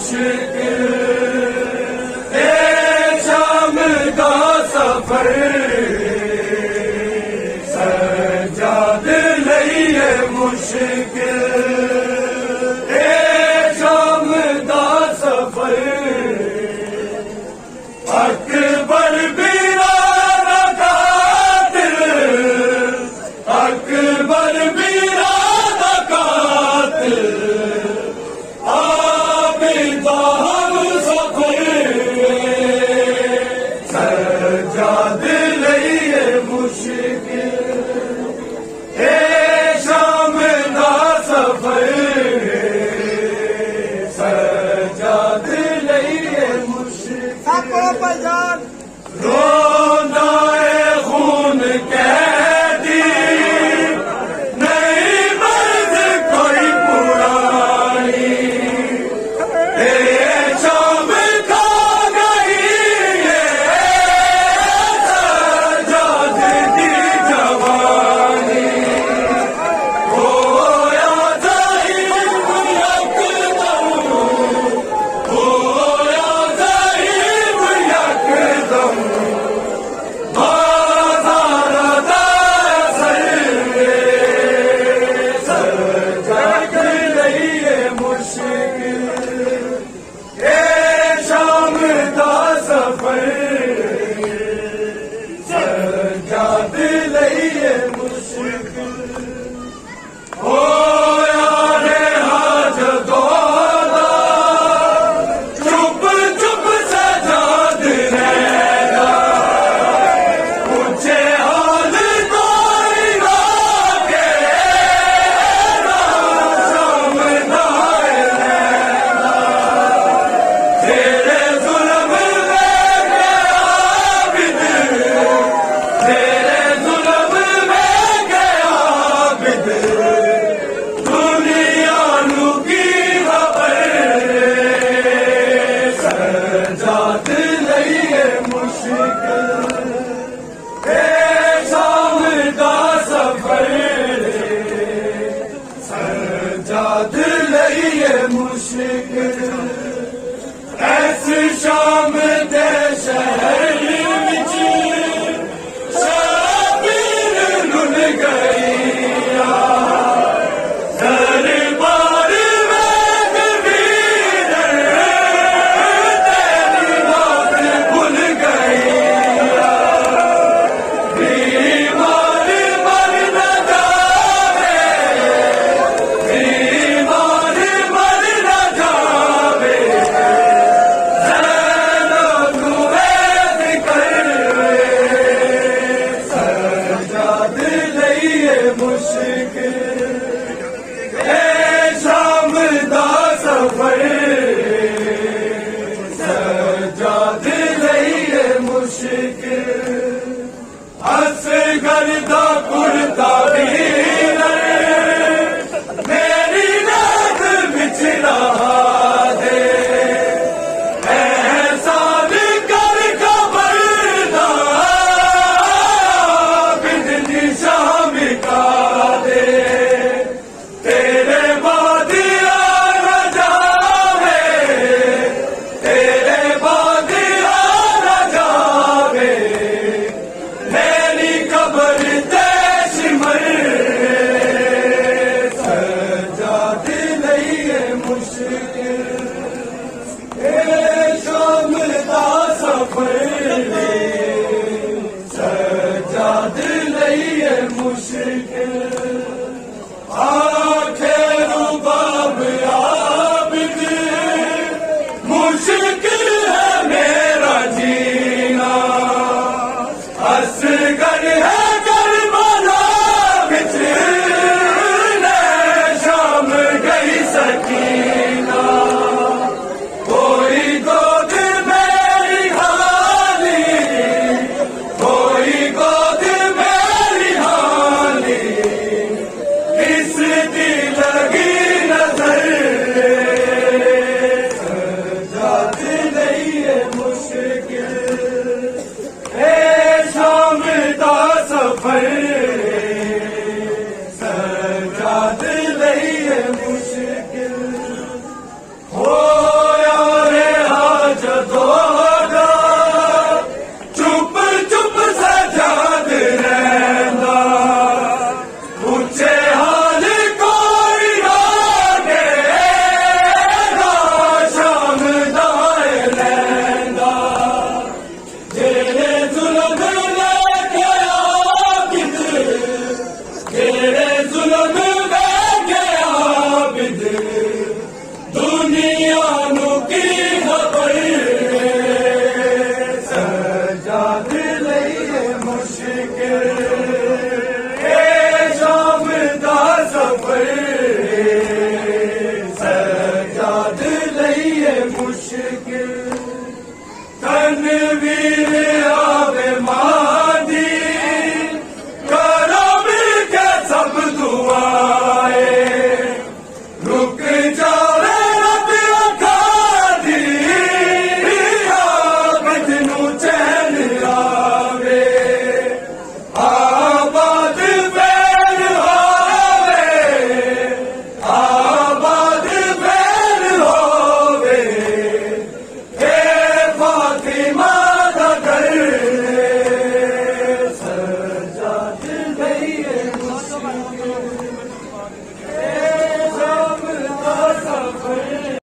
मुश्किल शाम का सफर सजाद लईए मुश्किल शाम का सफर अकबर बीराना कातिल अकबर बीराना कातिल आबिदा हम सफर सजाद लईए मुश्किल शाम का सफर सजाद लईए मुश्किल रोनाए खून कैदी नहीं मर्द कोई पुरानी शाम खा गई सजाद की जवानी होया ज़हीब यकदम होया ज़हीब यकदम बाज़ार सजाद लईए मुश्किल शाम का सफर सजाद लईए मुश्किल हो यारे हाज दौला चुप चुप सजाद रहना पूछे हाल कोई लागे ना शाम नाए रहना तेरे जुल्म में गया बिद तेरे जुल्म में गया बिद दुनिया नू की खबर सजाद लईए मुश्किल शाम का सफर सजाद लईए मुश्किल ऐसी शाम दे शहर विच शाबीर रुल गई दरबार में वीर तेरी बात भूल गई बीमार मर न जावे बीमार मर न जावे ज़ैनब वैद कर सजाद लईए मुश्किल शाम का सफर सजाद लईए मुश्किल असगर दा कुर्ता वीर मेरी नाद बिच रहा दे एहसान कर खबरदा बिजली शाम का दे तेरे बाद आ जावे तेरे बाद आ जावे मेरी कब्र देश मर सजाद लईए मुश्किल शाम का सफर सजाद लईए मुश्किल